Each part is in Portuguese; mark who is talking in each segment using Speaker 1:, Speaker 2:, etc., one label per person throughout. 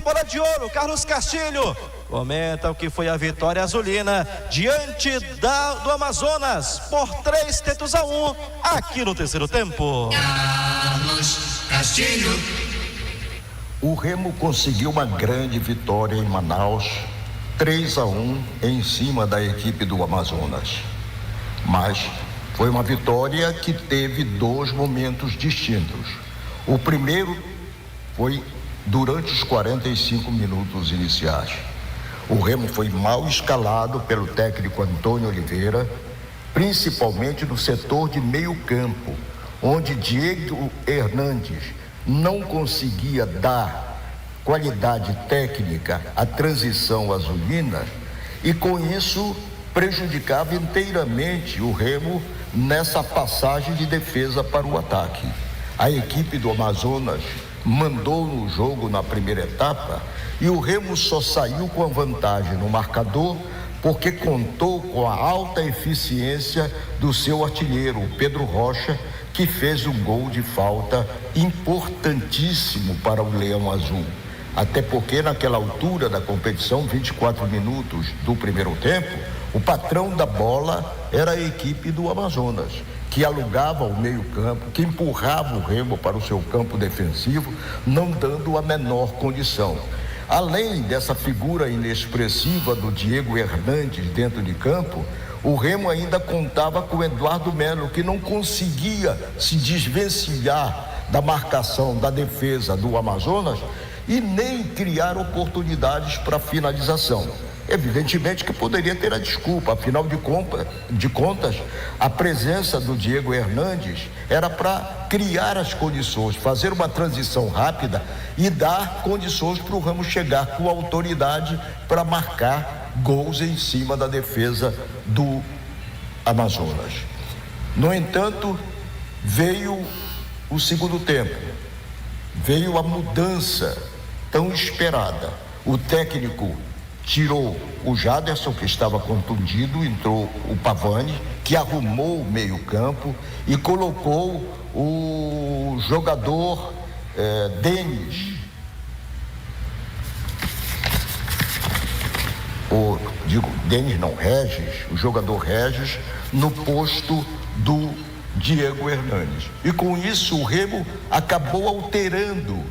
Speaker 1: a bola de ouro. Carlos Castilho comenta o que foi a vitória azulina diante do Amazonas por 3-1 aqui no terceiro tempo.
Speaker 2: Carlos Castilho.
Speaker 3: O Remo conseguiu uma grande vitória em Manaus, 3-1 em cima da equipe do Amazonas. Mas foi uma vitória que teve dois momentos distintos. O primeiro foi durante os 45 minutos iniciais. O Remo foi mal escalado pelo técnico Antônio Oliveira, principalmente no setor de meio campo, onde Diego Hernandes não conseguia dar qualidade técnica à transição azulina e com isso prejudicava inteiramente o Remo nessa passagem de defesa para o ataque. A equipe do Amazonas mandou no jogo na primeira etapa e o Remo só saiu com a vantagem no marcador porque contou com a alta eficiência do seu artilheiro, Pedro Rocha, que fez um gol de falta importantíssimo para o Leão Azul. Até porque naquela altura da competição, 24 minutos do primeiro tempo, o patrão da bola era a equipe do Amazonas, que alugava o meio-campo, que empurrava o Remo para o seu campo defensivo, não dando a menor condição. Além dessa figura inexpressiva do Diego Hernandes dentro de campo, o Remo ainda contava com o Eduardo Melo, que não conseguia se desvencilhar da marcação da defesa do Amazonas e nem criar oportunidades para finalização. Evidentemente que poderia ter a desculpa, afinal de contas, a presença do Diego Hernandes era para criar as condições, fazer uma transição rápida e dar condições para o Remo chegar com autoridade para marcar gols em cima da defesa do Amazonas. No entanto, veio o segundo tempo, veio a mudança tão esperada. O técnico tirou o Jaderson, que estava contundido, entrou o Pavani, que arrumou o meio-campo e colocou o jogador Denis, Regis, o jogador Regis, no posto do Diego Hernandes. E com isso o Remo acabou alterando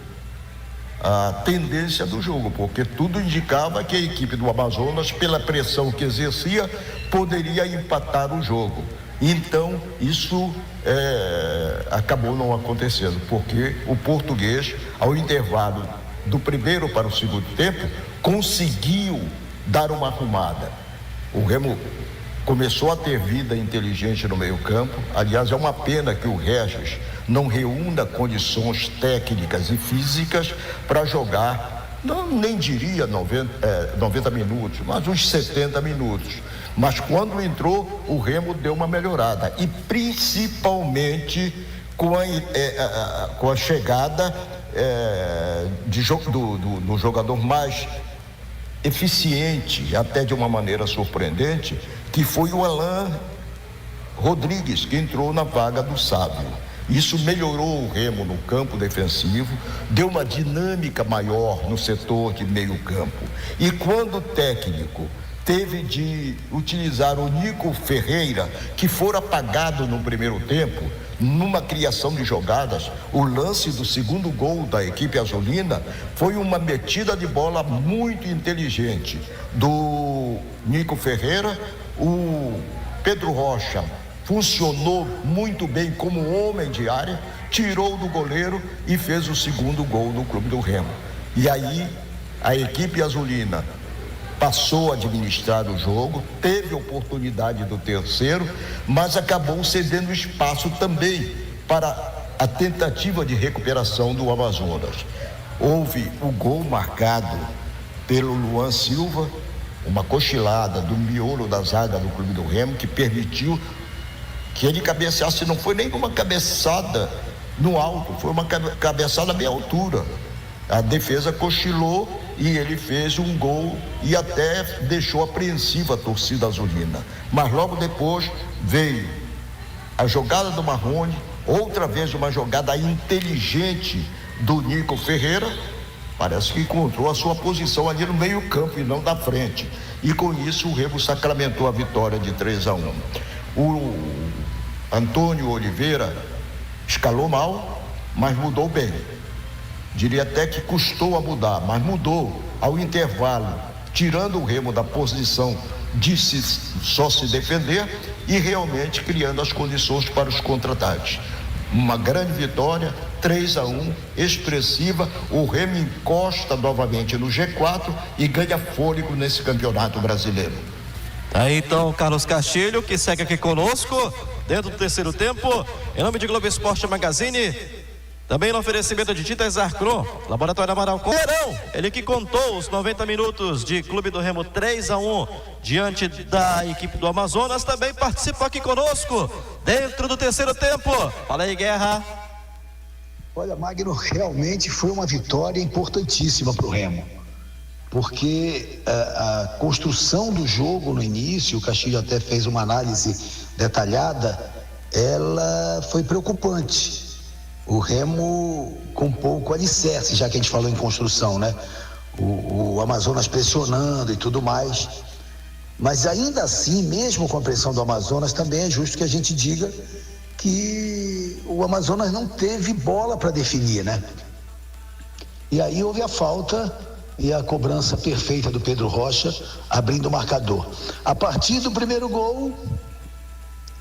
Speaker 3: a tendência do jogo, porque tudo indicava que a equipe do Amazonas, pela pressão que exercia, poderia empatar o jogo. Então, isso acabou não acontecendo, porque o português, ao intervalo do primeiro para o segundo tempo, conseguiu dar uma arrumada. O Remo começou a ter vida inteligente no meio-campo. Aliás, é uma pena que o Regis não reúna condições técnicas e físicas para jogar, nem diria 90 minutos, mas uns 70 minutos. Mas quando entrou, o Remo deu uma melhorada, e principalmente com a chegada do jogador mais eficiente, até de uma maneira surpreendente, que foi o Alan Rodrigues, que entrou na vaga do Sábio. Isso melhorou o Remo no campo defensivo, deu uma dinâmica maior no setor de meio campo. E quando o técnico teve de utilizar o Nico Ferreira, que for apagado no primeiro tempo, numa criação de jogadas, o lance do segundo gol da equipe azulina foi uma metida de bola muito inteligente do Nico Ferreira. O Pedro Rocha funcionou muito bem como homem de área, tirou do goleiro e fez o segundo gol do Clube do Remo. E aí a equipe azulina passou a administrar o jogo, teve oportunidade do terceiro, mas acabou cedendo espaço também para a tentativa de recuperação do Amazonas. Houve o gol marcado pelo Luan Silva, uma cochilada do miolo da zaga do Clube do Remo, que permitiu que ele cabeceasse. Não foi nem uma cabeçada no alto, foi uma cabeçada à meia altura. A defesa cochilou e ele fez um gol e até deixou apreensiva a torcida azulina. Mas logo depois veio a jogada do Marrone, outra vez uma jogada inteligente do Nico Ferreira, Parece que encontrou a sua posição ali no meio-campo e não da frente. E com isso o Remo sacramentou a vitória de 3-1. O Antônio Oliveira escalou mal, mas mudou bem. Diria até que custou a mudar, mas mudou ao intervalo, tirando o Remo da posição de só se defender e realmente criando as condições para os contra-ataques. Uma grande vitória, 3-1, expressiva. O Remo encosta novamente no G4 e ganha fôlego nesse campeonato brasileiro.
Speaker 1: Aí então, Carlos Castilho, que segue aqui conosco, dentro do terceiro tempo, em nome de Globo Esporte Magazine, também no oferecimento de Tintas Arcron, Laboratório Amaral Verão, ele que contou os 90 minutos de Clube do Remo 3-1 diante da equipe do Amazonas, também participou aqui conosco, dentro do terceiro tempo. Fala aí, Guerra.
Speaker 4: Olha, Magno, realmente foi uma vitória importantíssima para o Remo, porque a construção do jogo no início, o Castilho até fez uma análise detalhada, ela foi preocupante. O Remo com pouco alicerce, já que a gente falou em construção, né? O Amazonas pressionando e tudo mais. Mas ainda assim, mesmo com a pressão do Amazonas, também é justo que a gente diga que o Amazonas não teve bola para definir, né? E aí houve a falta e a cobrança perfeita do Pedro Rocha, abrindo o marcador. A partir do primeiro gol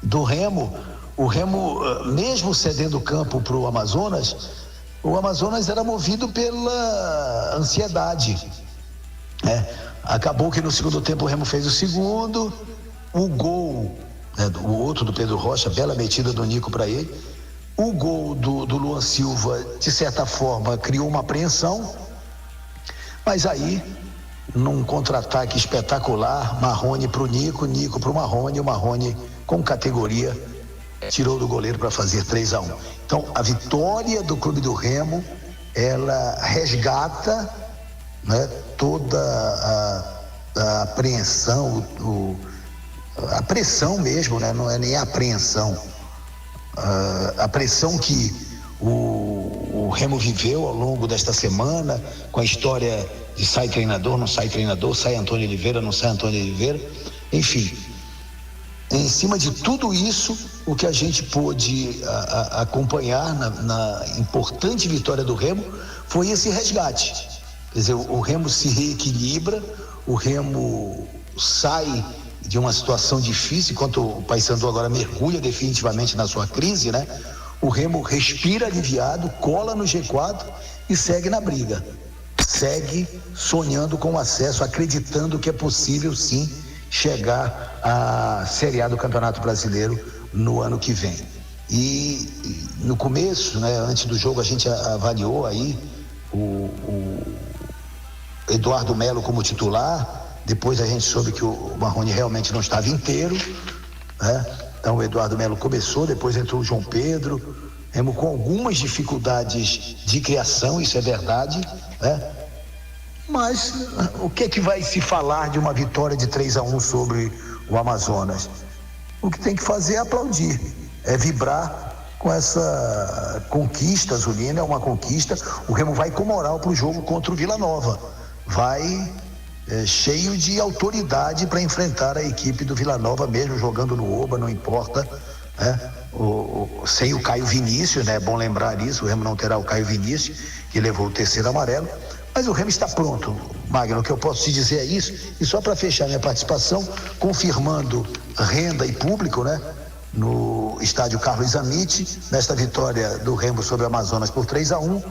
Speaker 4: do Remo, o Remo, mesmo cedendo o campo para o Amazonas era movido pela ansiedade, né? Acabou que no segundo tempo o Remo fez o segundo, o gol, né, o outro do Pedro Rocha, bela metida do Nico para ele, o gol do Luan Silva, de certa forma, criou uma apreensão, mas aí, num contra-ataque espetacular, Marrone para o Nico, Nico para o Marrone com categoria, tirou do goleiro para fazer 3-1. Então, a vitória do Clube do Remo, ela resgata, né, toda a apreensão, a pressão mesmo, né, não é nem a apreensão, a pressão que o Remo viveu ao longo desta semana, com a história de sai treinador, não sai treinador, sai Antônio Oliveira, não sai Antônio Oliveira, enfim. Em cima de tudo isso, o que a gente pôde acompanhar na importante vitória do Remo foi esse resgate. Quer dizer, o Remo se reequilibra, o Remo sai de uma situação difícil, enquanto o Paysandu agora mergulha definitivamente na sua crise, né? O Remo respira aliviado, cola no G4 e segue na briga. Segue sonhando com o acesso, acreditando que é possível sim chegar à Série A do Campeonato Brasileiro no ano que vem. E no começo, né, antes do jogo, a gente avaliou aí o Eduardo Melo como titular. Depois a gente soube que o Marrone realmente não estava inteiro, né? Então o Eduardo Melo começou, depois entrou o João Pedro, Remo com algumas dificuldades de criação, isso é verdade, né? Mas o que é que vai se falar de uma vitória de 3-1 sobre o Amazonas? O que tem que fazer é aplaudir, é vibrar com essa conquista azulina, é uma conquista. O Remo vai com moral para o jogo contra o Vila Nova, vai cheio de autoridade para enfrentar a equipe do Vila Nova, mesmo jogando no Oba, não importa, né? Sem o Caio Vinícius, né? É bom lembrar isso, o Remo não terá o Caio Vinícius, que levou o terceiro amarelo. Mas o Remo está pronto, Magno, o que eu posso te dizer é isso. E só para fechar minha participação, confirmando renda e público, né, no estádio Carlos Amite, nesta vitória do Remo sobre o Amazonas por 3-1,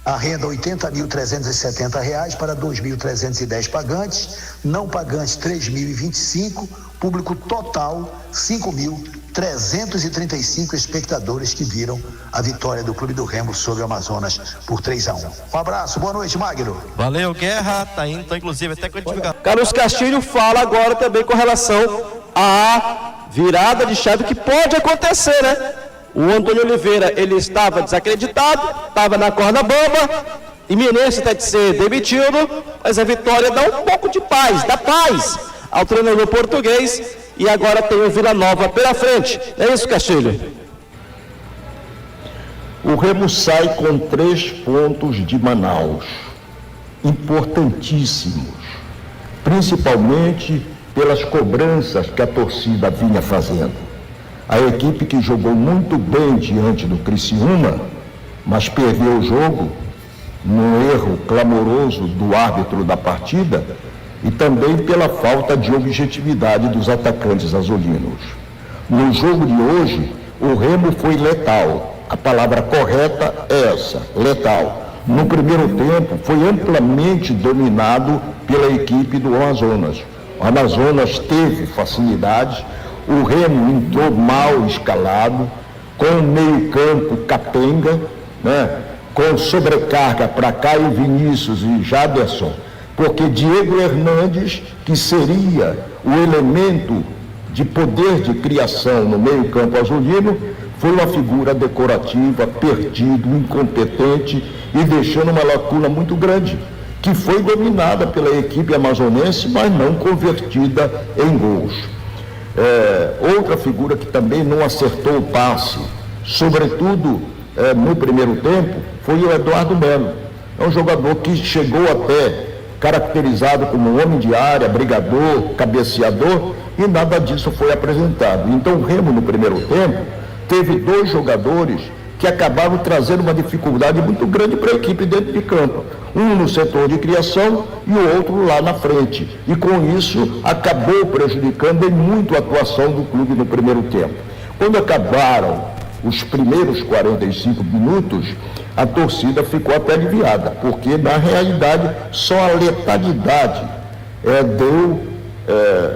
Speaker 4: a renda R$ 80.370 para 2.310 pagantes, não pagantes 3.025, público total 5.335 espectadores que viram a vitória do Clube do Remo sobre o Amazonas por 3-1. Um abraço, boa noite, Magno.
Speaker 1: Valeu, Guerra, tá indo, inclusive até com a divulgação.
Speaker 5: Carlos Castilho fala agora também com relação à virada de chave que pode acontecer, né? O Antônio Oliveira, ele estava desacreditado, estava na corda bamba, iminente até de ser demitido, mas a vitória dá um pouco de paz, dá paz ao treinador português, e agora tem o Vila Nova pela frente. É isso, Castilho?
Speaker 3: O Remo sai com 3 pontos de Manaus. importantíssimos, principalmente pelas cobranças que a torcida vinha fazendo. A equipe que jogou muito bem diante do Criciúma, mas perdeu o jogo no erro clamoroso do árbitro da partida e também pela falta de objetividade dos atacantes azulinos. No jogo de hoje, o Remo foi letal. A palavra correta é essa, letal. No primeiro tempo, foi amplamente dominado pela equipe do Amazonas. O Amazonas teve facilidades, o Remo entrou mal escalado, com o meio-campo capenga, né? Com sobrecarga para Caio Vinícius e Jaderson, porque Diego Hernandes, que seria o elemento de poder de criação no meio-campo azulino, foi uma figura decorativa, perdido, incompetente e deixando uma lacuna muito grande, que foi dominada pela equipe amazonense, mas não convertida em gols. Outra figura que também não acertou o passe, sobretudo no primeiro tempo, foi o Eduardo Melo. É um jogador que chegou até caracterizado como homem de área, brigador, cabeceador, e nada disso foi apresentado. Então o Remo, no primeiro tempo, teve dois jogadores que acabaram trazendo uma dificuldade muito grande para a equipe dentro de campo. Um no setor de criação e o outro lá na frente. E com isso acabou prejudicando em muito a atuação do clube no primeiro tempo. Quando acabaram os primeiros 45 minutos, a torcida ficou até aliviada, porque na realidade só a letalidade deu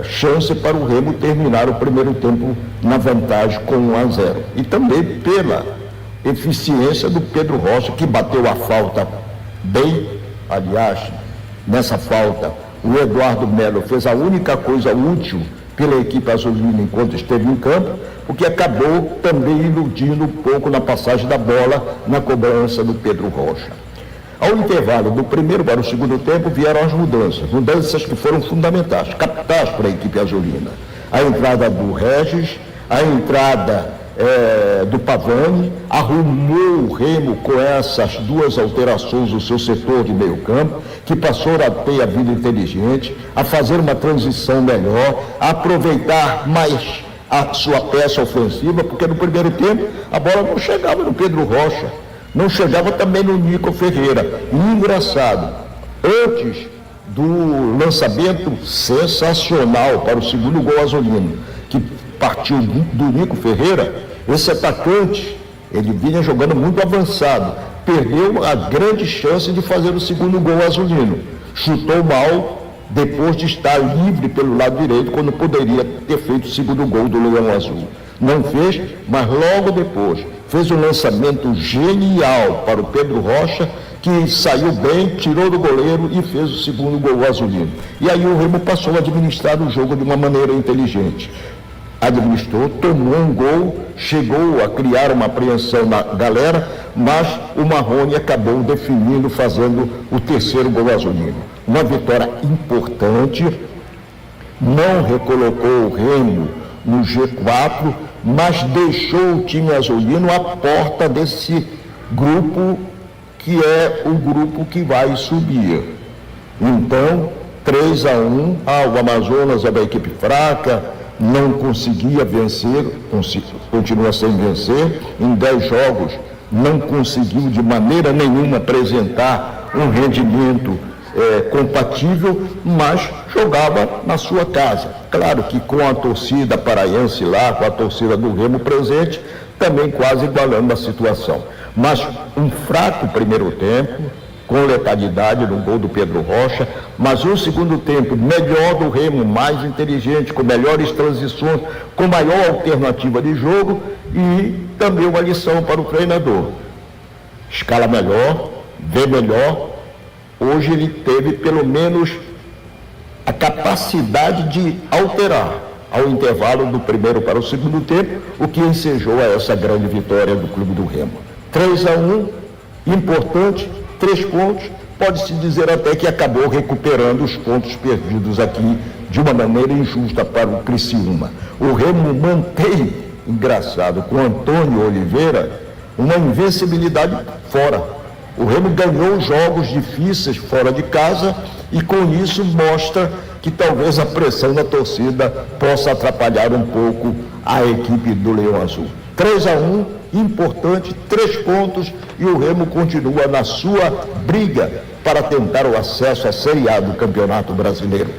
Speaker 3: chance para o Remo terminar o primeiro tempo na vantagem com 1-0. E também pela eficiência do Pedro Rocha, que bateu a falta bem. Aliás, nessa falta, o Eduardo Melo fez a única coisa útil pela equipe azulina enquanto esteve em campo, o que acabou também iludindo um pouco na passagem da bola na cobrança do Pedro Rocha. Ao intervalo do primeiro para o segundo tempo vieram as mudanças que foram fundamentais, capitais para a equipe azulina. A entrada do Regis, a entrada do Pavani, arrumou o Remo com essas duas alterações no seu setor de meio campo, que passou a ter a vida inteligente, a fazer uma transição melhor, a aproveitar mais a sua peça ofensiva, porque no primeiro tempo a bola não chegava no Pedro Rocha, não chegava também no Nico Ferreira. E engraçado, antes do lançamento sensacional para o segundo gol azulino, que partiu do Nico Ferreira, esse atacante, ele vinha jogando muito avançado, perdeu a grande chance de fazer o segundo gol azulino, chutou mal depois de estar livre pelo lado direito, quando poderia ter feito o segundo gol do Leão Azul. Não fez, mas logo depois fez um lançamento genial para o Pedro Rocha, que saiu bem, tirou do goleiro e fez o segundo gol azulino. E aí o Remo passou a administrar o jogo de uma maneira inteligente. Administrou, tomou um gol, chegou a criar uma apreensão na galera, mas o Marrone acabou definindo, fazendo o terceiro gol azulino. Uma vitória importante, não recolocou o Remo no G4, mas deixou o time azulino à porta desse grupo, que é o grupo que vai subir. Então, 3-1, o Amazonas é uma equipe fraca, não conseguia vencer, continua sem vencer, em 10 jogos não conseguiu de maneira nenhuma apresentar um rendimento compatível, mas jogava na sua casa. Claro que com a torcida paraense lá, com a torcida do Remo presente, também quase igualando a situação. Mas um fraco primeiro tempo, com letalidade no gol do Pedro Rocha, mas um segundo tempo melhor do Remo, mais inteligente, com melhores transições, com maior alternativa de jogo e também uma lição para o treinador. Escala melhor, vê melhor. Hoje ele teve pelo menos a capacidade de alterar ao intervalo do primeiro para o segundo tempo, o que ensejou a essa grande vitória do clube do Remo. 3-1, importante, 3 pontos, pode-se dizer até que acabou recuperando os pontos perdidos aqui de uma maneira injusta para o Criciúma. O Remo mantém, engraçado, com Antônio Oliveira, uma invencibilidade fora. O Remo ganhou jogos difíceis fora de casa e com isso mostra que talvez a pressão da torcida possa atrapalhar um pouco a equipe do Leão Azul. 3-1, importante, 3 pontos e o Remo continua na sua briga para tentar o acesso à Série A do Campeonato Brasileiro.